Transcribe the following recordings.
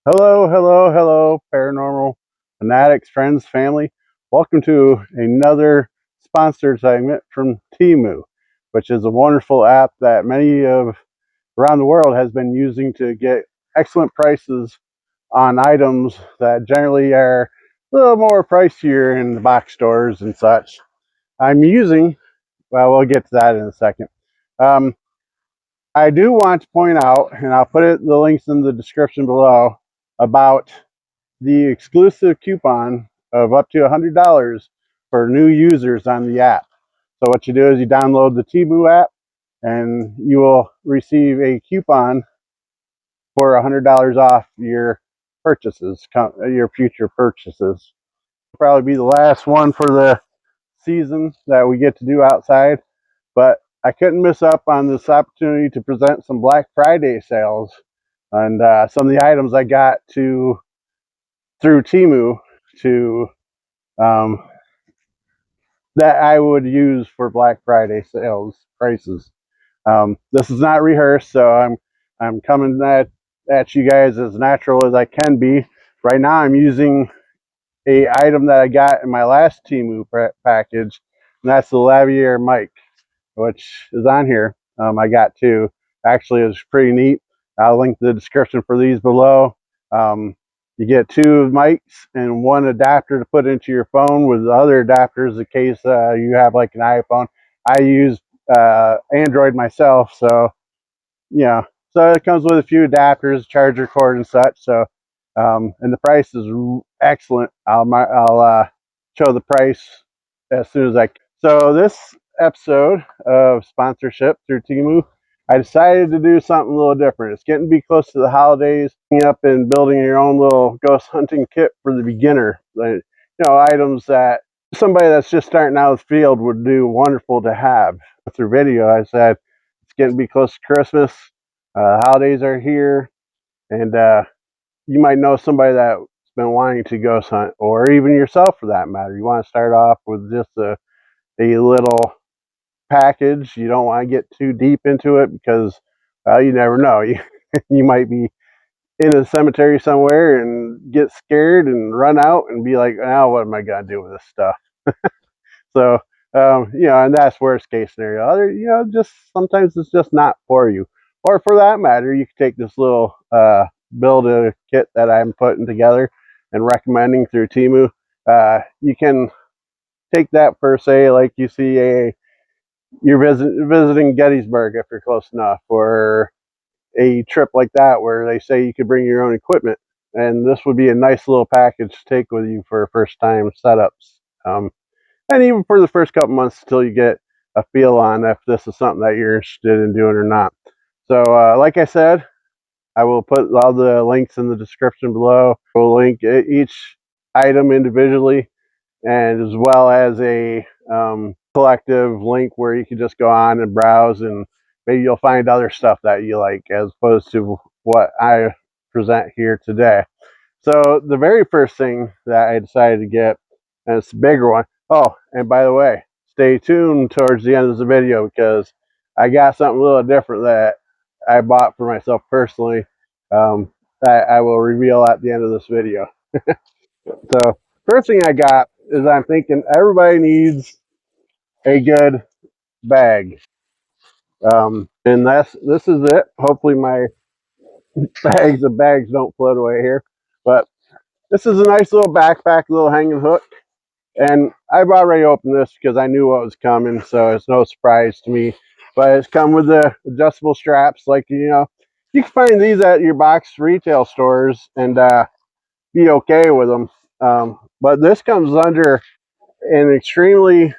Hello, hello, hello, paranormal fanatics, friends, family. Welcome to another sponsored segment from Temu, which is a wonderful app that many of around the world has been using to get excellent prices on items that generally are a little more pricier in the box stores and such. I'm using, well, we'll get to that in a second. Um, I do want to point out, and I'll put the links in the description below, about the exclusive coupon of up to $100 for new users on the app. So what you do is you download the Temu app and you will receive a coupon for $100 off your purchases, your future purchases. Probably be the last one for the season that we get to do outside, but I couldn't miss up on this opportunity to present some Black Friday sales and some of the items I got to through Temu to um, that I would use for Black Friday sales prices. This is not rehearsed, so I'm coming at you guys as natural as I can be. Right now, I'm using a item that I got in my last Temu package, and that's the lavalier mic, which is on here. I got two. Actually, it's pretty neat. I'll link the description for these below. Um, you get two mics and one adapter to put into your phone with the other adapters in case you have like an iPhone. I use Android myself, so yeah. So it comes with a few adapters, charger cord, and such. So, and the price is excellent. I'll show the price as soon as I can. So this episode of sponsorship through Temu, I decided to do something a little different. It's getting to be close to the holidays, up and building your own little ghost hunting kit for the beginner. Like, items that somebody that's just starting out in the field would do wonderful to have. Through video, I said it's getting to be close to Christmas. Holidays are here, and you might know somebody that's been wanting to ghost hunt, or even yourself for that matter. You want to start off with just a little package. You don't want to get too deep into it because, well, you never know. You might be in a cemetery somewhere and get scared and run out and be like, "Oh, what am I gonna do with this stuff?" So, and that's worst case scenario. Just sometimes it's just not for you. Or for that matter, you can take this little build a kit that I'm putting together and recommending through Temu. You can take that per se, like you see you're visiting Gettysburg if you're close enough, or a trip like that where they say you could bring your own equipment. And this would be a nice little package to take with you for first time setups. And even for the first couple months until you get a feel on if this is something that you're interested in doing or not. So, like I said, I will put all the links in the description below. We'll link each item individually, and as well as a collective link where you can just go on and browse, and maybe you'll find other stuff that you like as opposed to what I present here today. So the very first thing that I decided to get, and it's a bigger one. Oh, and by the way, stay tuned towards the end of the video because I got something a little different that I bought for myself personally, that I will reveal at the end of this video. So first thing I got is I'm thinking everybody needs a good bag. And this is it. Hopefully my bags don't float away here. But this is a nice little backpack, little hanging hook. And I've already opened this because I knew what was coming, so it's no surprise to me. But it's come with the adjustable straps, like you can find these at your box retail stores and be okay with them. But this comes under an extremely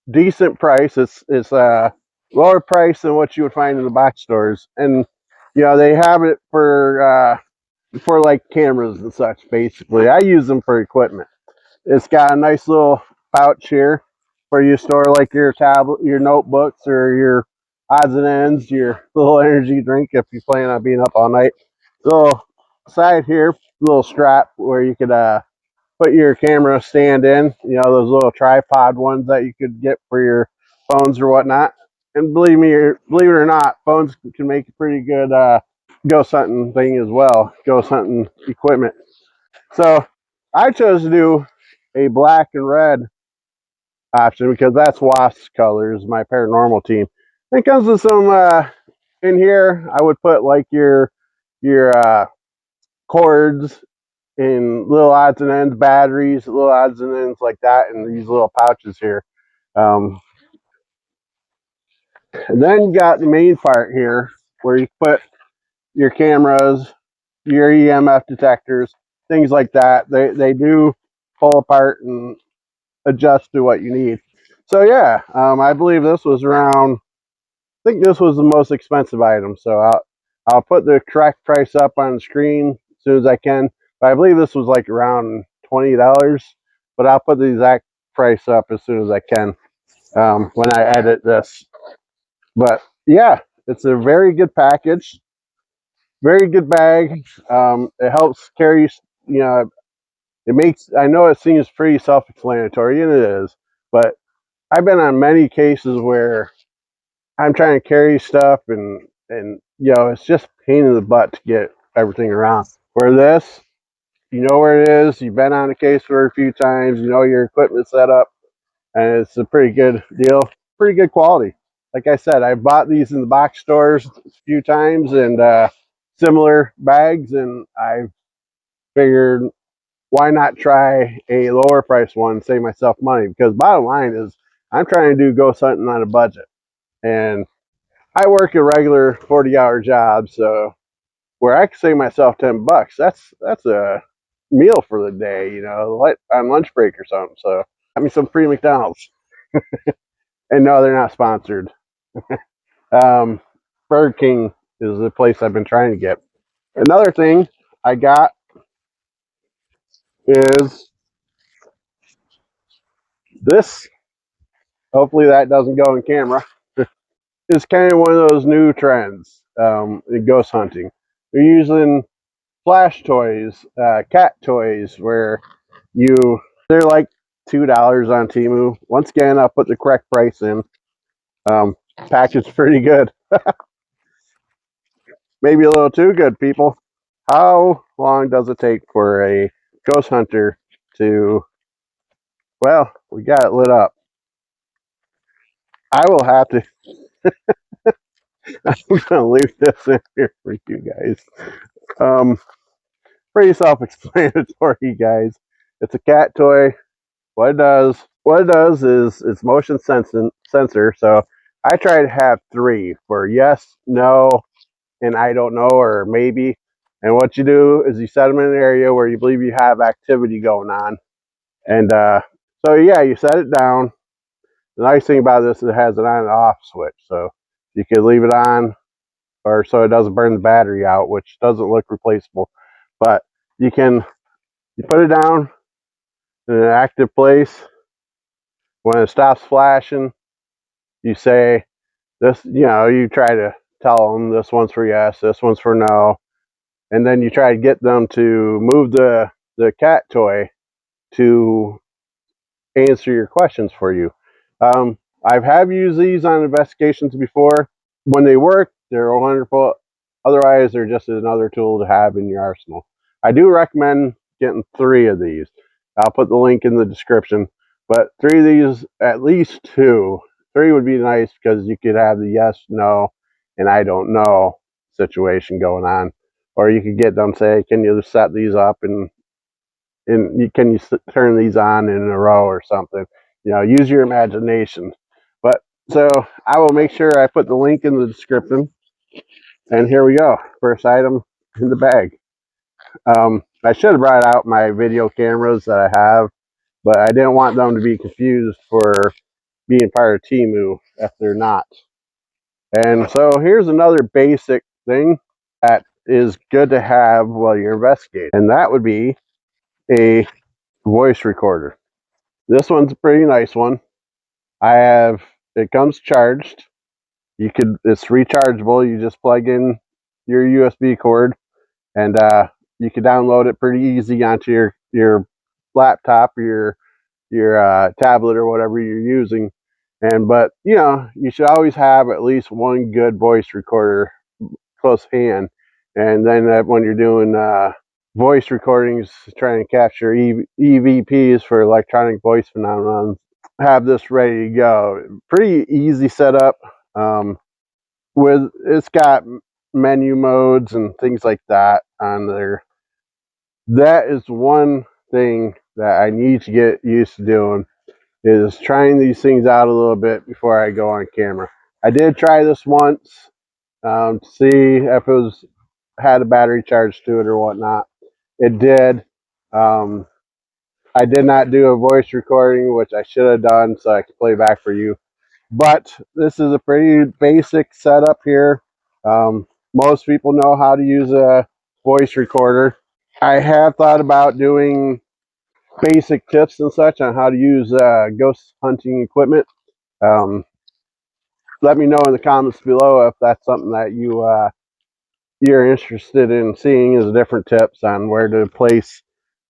decent price. It's lower price than what you would find in the box stores, and they have it for like cameras and such. Basically, I use them for equipment. It's got a nice little pouch here where you store like your tablet, your notebooks, or your odds and ends, your little energy drink if you plan on being up all night. Little side here, little strap where you could put your camera stand in. Those little tripod ones that you could get for your phones or whatnot. And believe it or not, phones can make a pretty good ghost hunting thing as well, ghost hunting equipment. So I chose to do a black and red option because that's Wasp's colors, my paranormal team. It comes with some in here. I would put like your cords in little odds and ends, batteries, little odds and ends like that, in these little pouches here. Um, and then you got the main part here where you put your cameras, your EMF detectors, things like that. They do pull apart and adjust to what you need. So yeah, I believe this was around. I think this was the most expensive item. So I'll put the correct price up on the screen as soon as I can. But I believe this was like around $20. But I'll put the exact price up as soon as I can when I edit this. But yeah, it's a very good package, very good bag. It helps carry. You know, it makes. I know it seems pretty self-explanatory, and it is. But I've been on many cases where I'm trying to carry stuff and you know, it's just a pain in the butt to get everything around. Where this, you know where it is, you've been on a case for a few times, you know your equipment set up, and it's a pretty good deal, pretty good quality. Like I said, I bought these in the box stores a few times and similar bags, and I figured why not try a lower price one, save myself money, because bottom line is I'm trying to do ghost hunting on a budget. And I work a regular 40-hour job, so where I can save myself $10, that's a meal for the day, you know, like on lunch break or something. So got me some free McDonald's. And no, they're not sponsored. Um, Burger King is the place I've been trying to get. Another thing I got is this. Hopefully that doesn't go in camera. It's kind of one of those new trends in ghost hunting. They're using flash toys, cat toys, where you they're like $2 on Temu. Once again, I'll put the correct price in. Package pretty good, maybe a little too good, people. How long does it take for a ghost hunter to? Well, we got it lit up. I will have to. I'm gonna leave this in here for you guys. Um, Pretty self-explanatory, guys. It's a cat toy. What it does is it's motion sensor. So I try to have three for yes, no, and I don't know, or maybe. And what you do is you set them in an area where you believe you have activity going on. And so yeah, you set it down. The nice thing about this is it has an on and off switch. So you can leave it on or so it doesn't burn the battery out, which doesn't look replaceable. But you put it down in an active place. When it stops flashing, you say this, you know, you try to tell them this one's for yes, this one's for no, and then you try to get them to move the cat toy to answer your questions for you. I've have used these on investigations before. When they work, they're wonderful. Otherwise, they're just another tool to have in your arsenal. I do recommend getting three of these. I'll put the link in the description. But three of these, at least two. Three would be nice because you could have the yes, no, and I don't know situation going on. Or you could get them say, can you set these up and can you turn these on in a row or something? You know, use your imagination. But so I will make sure I put the link in the description. And here we go. First item in the bag. I should have brought out my video cameras that I have, but I didn't want them to be confused for being part of Temu if they're not. And so here's another basic thing that is good to have while you're investigating, and that would be a voice recorder. This one's a pretty nice one. It comes charged. It's rechargeable. You just plug in your USB cord and you can download it pretty easy onto your laptop or your tablet or whatever you're using. But you know, you should always have at least one good voice recorder close hand. And then when you're doing voice recordings, trying to capture EVPs for electronic voice phenomenon, have this ready to go. Pretty easy setup. With it's got menu modes and things like that on there. That is one thing that I need to get used to doing, is trying these things out a little bit before I go on camera. I did try this once to see if it had a battery charge to it or whatnot. It did. I did not do a voice recording, which I should have done so I could play back for you. But this is a pretty basic setup here. Most people know how to use a voice recorder. I have thought about doing basic tips and such on how to use ghost hunting equipment. Let me know in the comments below if that's something that you're interested in seeing, as different tips on where to place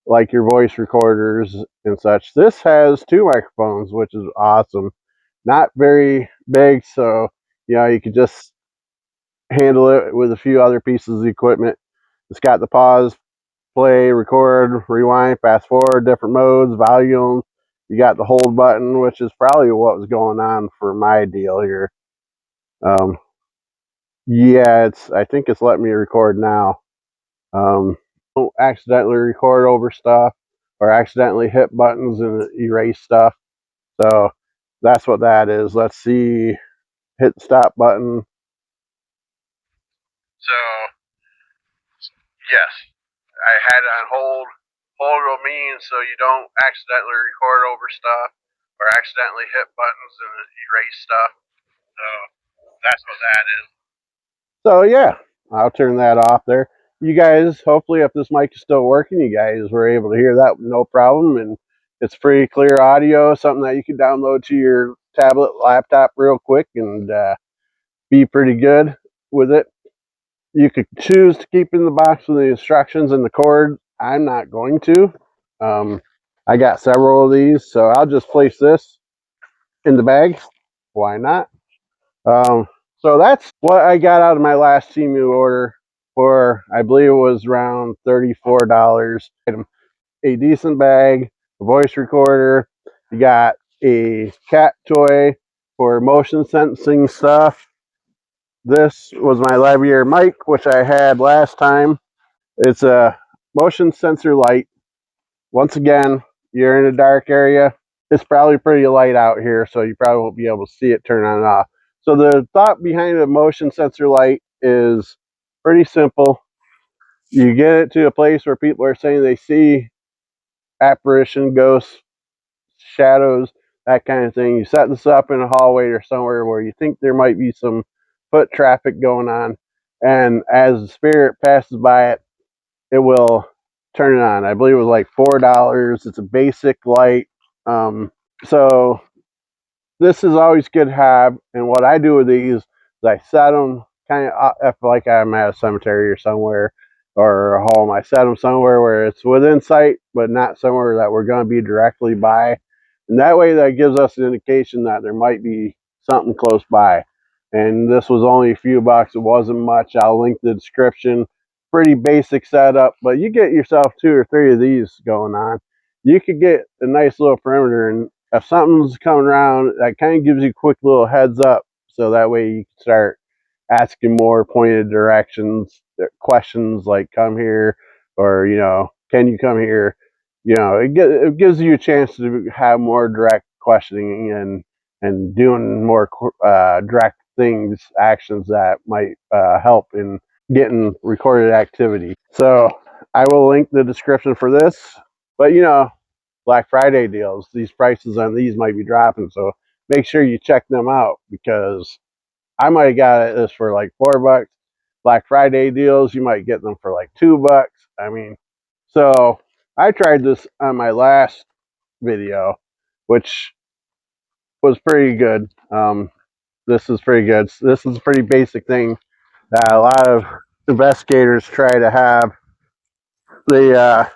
like your voice recorders and such. This has 2 microphones, which is awesome. Not very big, so you could just handle it with a few other pieces of equipment. It's got the pause, play, record, rewind, fast forward, different modes, volume. You got the hold button, which is probably what was going on for my deal here. Yeah, I think it's letting me record now. Don't accidentally record over stuff or accidentally hit buttons and erase stuff. So that's what that is. Let's see. Hit the stop button. So yes, I had it on hold. Hold will mean so you don't accidentally record over stuff or accidentally hit buttons and erase stuff. So that's what that is. So yeah, I'll turn that off there. You guys, hopefully if this mic is still working, you guys were able to hear that no problem, and it's pretty clear audio, something that you can download to your tablet, laptop real quick and be pretty good with it. You could choose to keep in the box with the instructions and the cord. I'm not going to. I got several of these, so I'll just place this in the bag. Why not? So that's what I got out of my last Temu order for, I believe it was around $34. A decent bag, a voice recorder. You got a cat toy for motion sensing stuff. This was my lavalier mic, which I had last time. It's a motion sensor light. Once again, you're in a dark area. It's probably pretty light out here, so you probably won't be able to see it turn on and off. So the thought behind a motion sensor light is pretty simple. You get it to a place where people are saying they see apparition, ghosts, shadows, that kind of thing. You set this up in a hallway or somewhere where you think there might be some foot traffic going on, and as the spirit passes by it, it will turn it on. I believe it was like $4. It's a basic light. So this is always good to have. And what I do with these is I set them kind of if like I'm at a cemetery or somewhere or a home. I set them somewhere where it's within sight, but not somewhere that we're going to be directly by. And that way, that gives us an indication that there might be something close by. And this was only a few bucks. It wasn't much. I'll link the description. Pretty basic setup, but you get yourself 2 or 3 of these going on, you could get a nice little perimeter. And if something's coming around, that kind of gives you a quick little heads up, so that way you can start asking more pointed directions, questions like "come here" or "can you come here." It gives you a chance to have more direct questioning and doing more direct things, actions that might help in getting recorded activity. So I will link the description for this, but Black Friday deals, these prices on these might be dropping, so make sure you check them out, because I might have got this for like $4. Black Friday deals, you might get them for like $2. I mean, so I tried this on my last video, which was pretty good. This is pretty good. This is a pretty basic thing that a lot of investigators try to have. The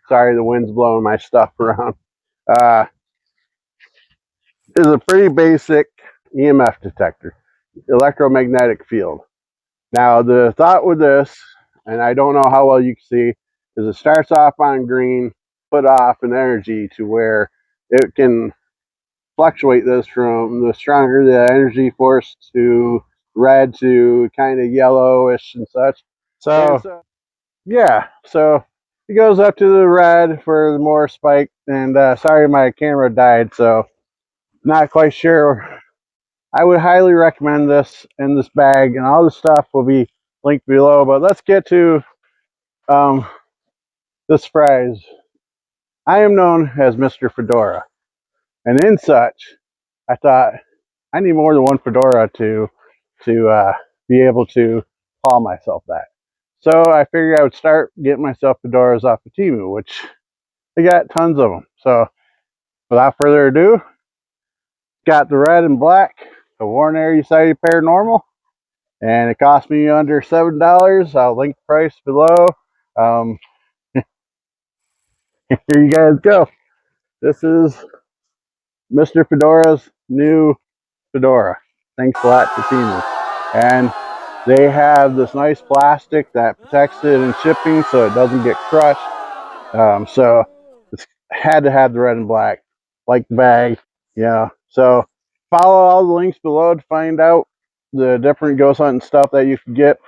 sorry, the wind's blowing my stuff around. Uh, is a pretty basic EMF detector, electromagnetic field. Now, the thought with this, and I don't know how well you can see, is it starts off on green, put off an energy to where it can fluctuate this from the stronger the energy force to red to kind of yellowish and such. So, yeah, so it goes up to the red for the more spike. And sorry, my camera died, so not quite sure. I would highly recommend this in this bag, and all the stuff will be linked below. But let's get to um, this phrase. I am known as Mr. Fedora, and in such, I thought I need more than one fedora to be able to call myself that. So I figured I would start getting myself fedoras off of Temu, which I got tons of them. So without further ado, got the red and black, the Warren Area Society Paranormal, and it cost me under $7. I'll link the price below. Um, here you guys go. This is Mr. Fedora's new fedora. Thanks a lot to Temu. And they have this nice plastic that protects it in shipping so it doesn't get crushed. So it's had to have the red and black, like the bag, yeah. So follow all the links below to find out the different ghost hunting stuff that you can get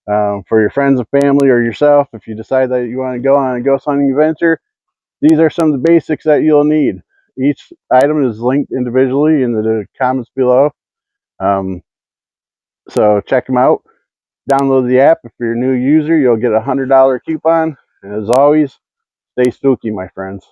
for your friends and family or yourself. If you decide that you want to go on a ghost hunting adventure, these are some of the basics that you'll need. Each item is linked individually in the comments below. So check them out. Download the app. If you're a new user, you'll get a $100 coupon. And as always, stay spooky, my friends.